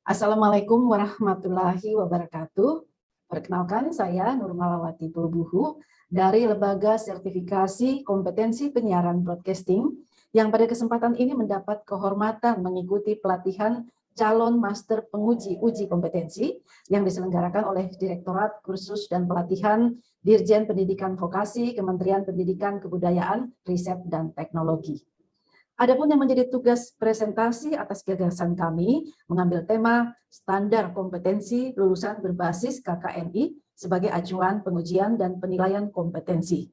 Assalamualaikum warahmatullahi wabarakatuh. Perkenalkan, saya Nurmalawati Pulbuhu dari Lembaga Sertifikasi Kompetensi Penyiaran Broadcasting yang pada kesempatan ini mendapat kehormatan mengikuti pelatihan calon master penguji uji kompetensi yang diselenggarakan oleh Direktorat Kursus dan Pelatihan Dirjen Pendidikan Vokasi Kementerian Pendidikan Kebudayaan, Riset, dan Teknologi. Adapun yang menjadi tugas presentasi atas gagasan kami mengambil tema standar kompetensi lulusan berbasis KKNI sebagai acuan pengujian dan penilaian kompetensi.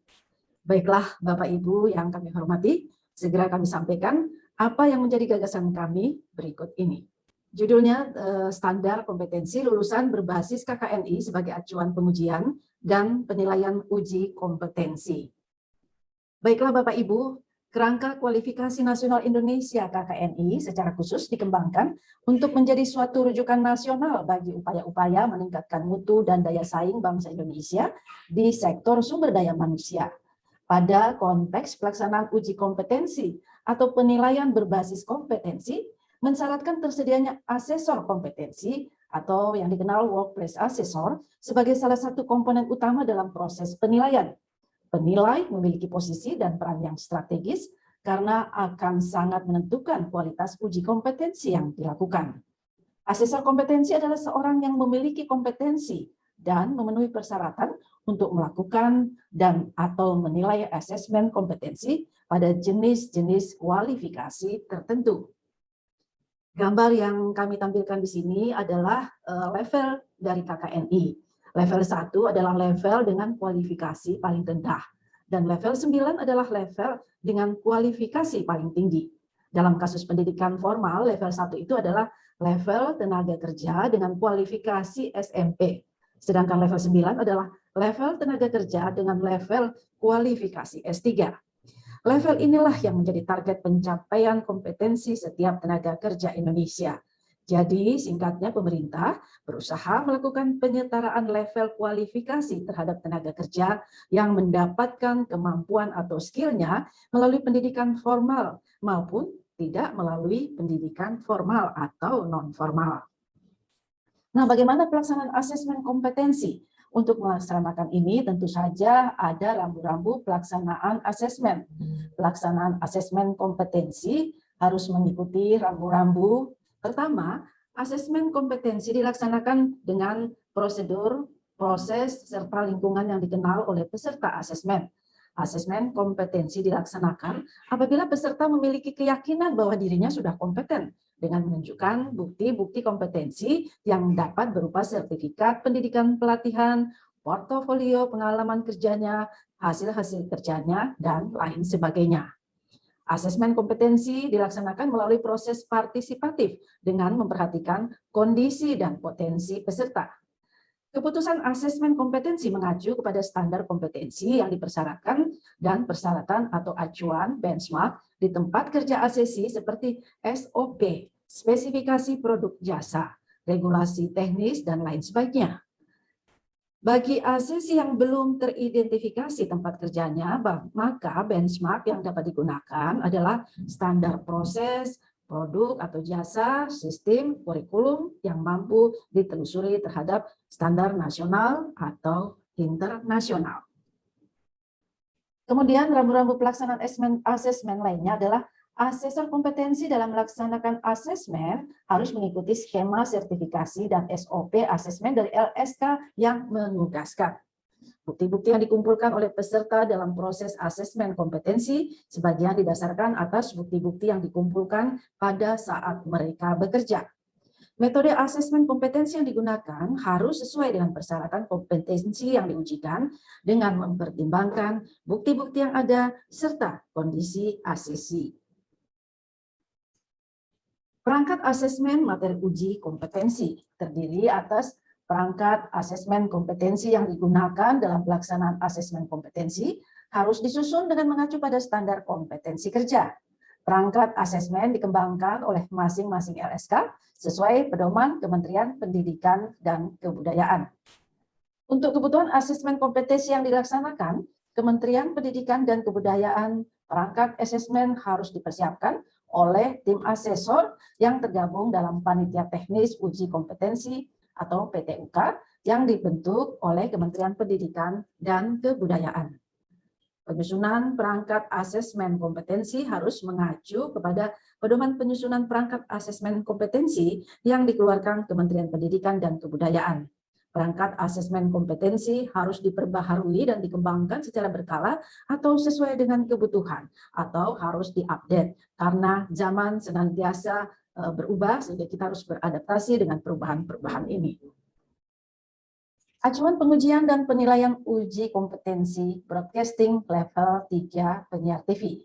Baiklah Bapak Ibu yang kami hormati, segera kami sampaikan apa yang menjadi gagasan kami berikut ini. Judulnya standar kompetensi lulusan berbasis KKNI sebagai acuan pengujian dan penilaian uji kompetensi. Baiklah Bapak Ibu, Kerangka Kualifikasi Nasional Indonesia KKNI secara khusus dikembangkan untuk menjadi suatu rujukan nasional bagi upaya-upaya meningkatkan mutu dan daya saing bangsa Indonesia di sektor sumber daya manusia. Pada konteks pelaksanaan uji kompetensi atau penilaian berbasis kompetensi, mensyaratkan tersedianya asesor kompetensi atau yang dikenal workplace assessor sebagai salah satu komponen utama dalam proses penilaian. Penilai memiliki posisi dan peran yang strategis karena akan sangat menentukan kualitas uji kompetensi yang dilakukan. Asesor kompetensi adalah seorang yang memiliki kompetensi dan memenuhi persyaratan untuk melakukan dan atau menilai asesmen kompetensi pada jenis-jenis kualifikasi tertentu. Gambar yang kami tampilkan di sini adalah level dari KKNI. Level 1 adalah level dengan kualifikasi paling rendah, dan level 9 adalah level dengan kualifikasi paling tinggi. Dalam kasus pendidikan formal, level 1 itu adalah level tenaga kerja dengan kualifikasi SMP, sedangkan level 9 adalah level tenaga kerja dengan level kualifikasi S3. Level inilah yang menjadi target pencapaian kompetensi setiap tenaga kerja Indonesia. Jadi, singkatnya pemerintah berusaha melakukan penyetaraan level kualifikasi terhadap tenaga kerja yang mendapatkan kemampuan atau skillnya melalui pendidikan formal maupun tidak melalui pendidikan formal atau non-formal. Nah, bagaimana pelaksanaan asesmen kompetensi? Untuk melaksanakan ini tentu saja ada rambu-rambu pelaksanaan asesmen. Pelaksanaan asesmen kompetensi harus mengikuti rambu-rambu. Pertama, asesmen kompetensi dilaksanakan dengan prosedur, proses, serta lingkungan yang dikenal oleh peserta asesmen. Asesmen kompetensi dilaksanakan apabila peserta memiliki keyakinan bahwa dirinya sudah kompeten dengan menunjukkan bukti-bukti kompetensi yang dapat berupa sertifikat pendidikan pelatihan, portofolio pengalaman kerjanya, hasil-hasil kerjanya, dan lain sebagainya. Asesmen kompetensi dilaksanakan melalui proses partisipatif dengan memperhatikan kondisi dan potensi peserta. Keputusan asesmen kompetensi mengacu kepada standar kompetensi yang dipersyaratkan dan persyaratan atau acuan benchmark di tempat kerja asesi seperti SOP, spesifikasi produk jasa, regulasi teknis, dan lain sebagainya. Bagi asesi yang belum teridentifikasi tempat kerjanya, maka benchmark yang dapat digunakan adalah standar proses, produk atau jasa, sistem, kurikulum yang mampu ditelusuri terhadap standar nasional atau internasional. Kemudian rambu-rambu pelaksanaan asesmen lainnya adalah asesor kompetensi dalam melaksanakan asesmen harus mengikuti skema sertifikasi dan SOP asesmen dari LSK yang menugaskan. Bukti-bukti yang dikumpulkan oleh peserta dalam proses asesmen kompetensi sebagian didasarkan atas bukti-bukti yang dikumpulkan pada saat mereka bekerja. Metode asesmen kompetensi yang digunakan harus sesuai dengan persyaratan kompetensi yang diujikan dengan mempertimbangkan bukti-bukti yang ada serta kondisi asesi. Perangkat asesmen materi uji kompetensi terdiri atas perangkat asesmen kompetensi yang digunakan dalam pelaksanaan asesmen kompetensi harus disusun dengan mengacu pada standar kompetensi kerja. Perangkat asesmen dikembangkan oleh masing-masing LSK sesuai pedoman Kementerian Pendidikan dan Kebudayaan. Untuk kebutuhan asesmen kompetensi yang dilaksanakan, Kementerian Pendidikan dan Kebudayaan perangkat asesmen harus dipersiapkan oleh tim asesor yang tergabung dalam Panitia Teknis Uji Kompetensi atau PTUK yang dibentuk oleh Kementerian Pendidikan dan Kebudayaan. Penyusunan perangkat asesmen kompetensi harus mengacu kepada pedoman penyusunan perangkat asesmen kompetensi yang dikeluarkan Kementerian Pendidikan dan Kebudayaan. Perangkat asesmen kompetensi harus diperbaharui dan dikembangkan secara berkala atau sesuai dengan kebutuhan, atau harus diupdate karena zaman senantiasa berubah sehingga kita harus beradaptasi dengan perubahan-perubahan ini. Acuan pengujian dan penilaian uji kompetensi broadcasting level 3 penyiar TV.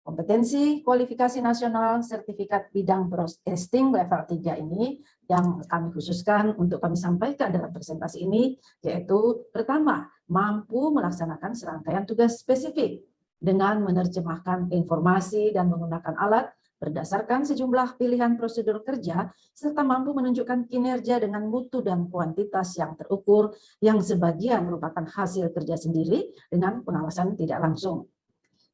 Kompetensi kualifikasi nasional sertifikat bidang broadcasting level 3 ini yang kami khususkan untuk kami sampaikan dalam presentasi ini, yaitu pertama, mampu melaksanakan serangkaian tugas spesifik dengan menerjemahkan informasi dan menggunakan alat berdasarkan sejumlah pilihan prosedur kerja, serta mampu menunjukkan kinerja dengan mutu dan kuantitas yang terukur, yang sebagian merupakan hasil kerja sendiri dengan pengawasan tidak langsung.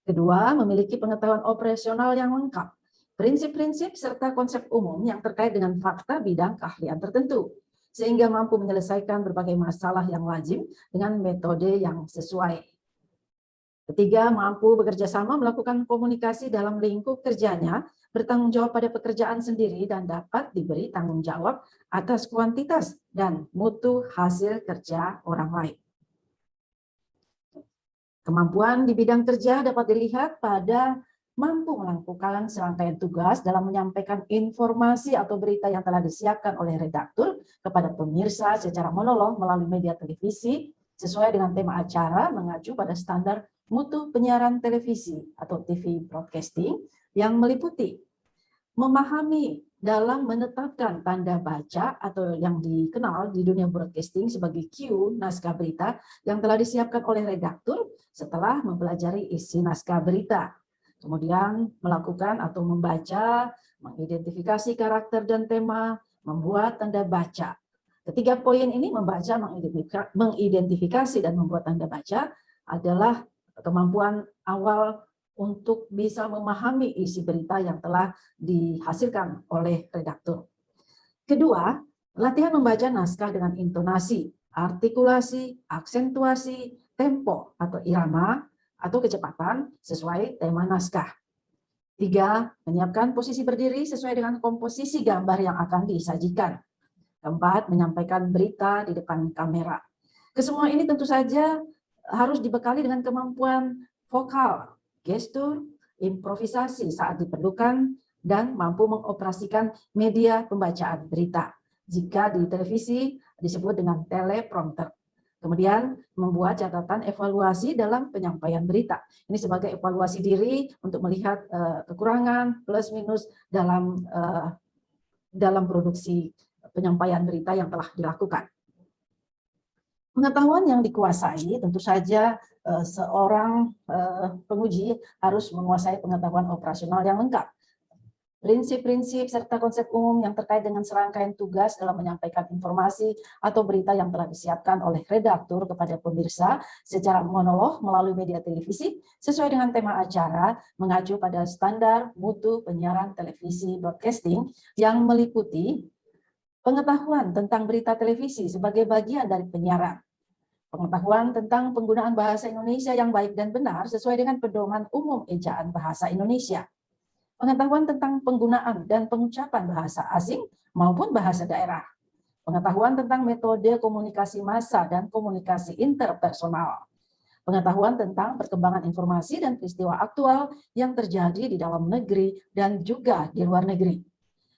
Kedua, memiliki pengetahuan operasional yang lengkap, prinsip-prinsip serta konsep umum yang terkait dengan fakta bidang keahlian tertentu, sehingga mampu menyelesaikan berbagai masalah yang lazim dengan metode yang sesuai. Ketiga, mampu bekerja sama melakukan komunikasi dalam lingkup kerjanya, bertanggung jawab pada pekerjaan sendiri dan dapat diberi tanggung jawab atas kuantitas dan mutu hasil kerja orang lain. Kemampuan di bidang kerja dapat dilihat pada mampu melakukan serangkaian tugas dalam menyampaikan informasi atau berita yang telah disiapkan oleh redaktur kepada pemirsa secara monolog melalui media televisi sesuai dengan tema acara mengacu pada standar mutu penyiaran televisi atau TV broadcasting yang meliputi memahami dalam menetapkan tanda baca atau yang dikenal di dunia broadcasting sebagai cue naskah berita yang telah disiapkan oleh redaktur setelah mempelajari isi naskah berita. Kemudian melakukan atau membaca, mengidentifikasi karakter dan tema, membuat tanda baca. Ketiga poin ini membaca, mengidentifikasi dan membuat tanda baca adalah kemampuan awal untuk bisa memahami isi berita yang telah dihasilkan oleh redaktur. Kedua, latihan membaca naskah dengan intonasi, artikulasi, aksentuasi, tempo atau irama atau kecepatan sesuai tema naskah. Tiga, menyiapkan posisi berdiri sesuai dengan komposisi gambar yang akan disajikan. Keempat, menyampaikan berita di depan kamera. Kesemua ini tentu saja harus dibekali dengan kemampuan vokal, gestur, improvisasi saat diperlukan, dan mampu mengoperasikan media pembacaan berita. Jika di televisi disebut dengan teleprompter. Kemudian membuat catatan evaluasi dalam penyampaian berita. Ini sebagai evaluasi diri untuk melihat kekurangan plus minus dalam produksi penyampaian berita yang telah dilakukan. Pengetahuan yang dikuasai tentu saja seorang penguji harus menguasai pengetahuan operasional yang lengkap. Prinsip-prinsip serta konsep umum yang terkait dengan serangkaian tugas dalam menyampaikan informasi atau berita yang telah disiapkan oleh redaktur kepada pemirsa secara monolog melalui media televisi sesuai dengan tema acara mengacu pada standar mutu penyiaran televisi broadcasting yang meliputi pengetahuan tentang berita televisi sebagai bagian dari penyiaran. Pengetahuan tentang penggunaan bahasa Indonesia yang baik dan benar sesuai dengan pedoman umum ejaan bahasa Indonesia. Pengetahuan tentang penggunaan dan pengucapan bahasa asing maupun bahasa daerah. Pengetahuan tentang metode komunikasi massa dan komunikasi interpersonal. Pengetahuan tentang perkembangan informasi dan peristiwa aktual yang terjadi di dalam negeri dan juga di luar negeri.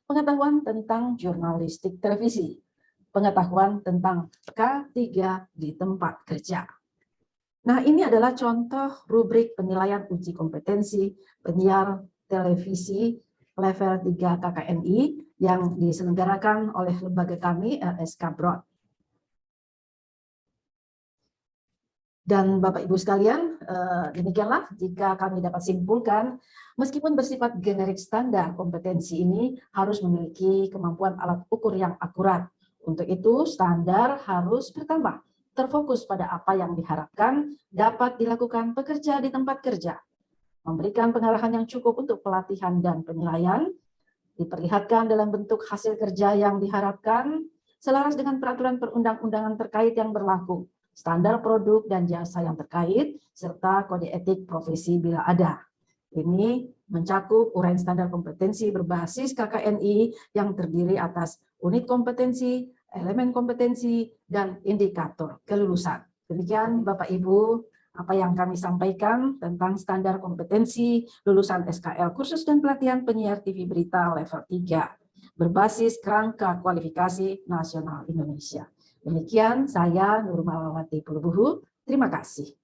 Pengetahuan tentang jurnalistik televisi. Pengetahuan tentang K3 di tempat kerja. Nah, ini adalah contoh rubrik penilaian uji kompetensi penyiar televisi level 3 KKNI yang diselenggarakan oleh lembaga kami LSK Broad. Dan Bapak Ibu sekalian, demikianlah jika kami dapat simpulkan, meskipun bersifat generik standar kompetensi ini harus memiliki kemampuan alat ukur yang akurat. Untuk itu standar harus pertama terfokus pada apa yang diharapkan dapat dilakukan pekerja di tempat kerja. memberikan pengarahan yang cukup untuk pelatihan dan penilaian, diperlihatkan dalam bentuk hasil kerja yang diharapkan, selaras dengan peraturan perundang-undangan terkait yang berlaku, standar produk dan jasa yang terkait, serta kode etik profesi bila ada. Ini mencakup uraian standar kompetensi berbasis KKNI yang terdiri atas unit kompetensi, elemen kompetensi, dan indikator kelulusan. Demikian Bapak Ibu, apa yang kami sampaikan tentang standar kompetensi lulusan SKL kursus dan pelatihan penyiar TV berita level 3 berbasis kerangka kualifikasi nasional Indonesia. Demikian saya Nur Malawati Pulubuhu. Terima kasih.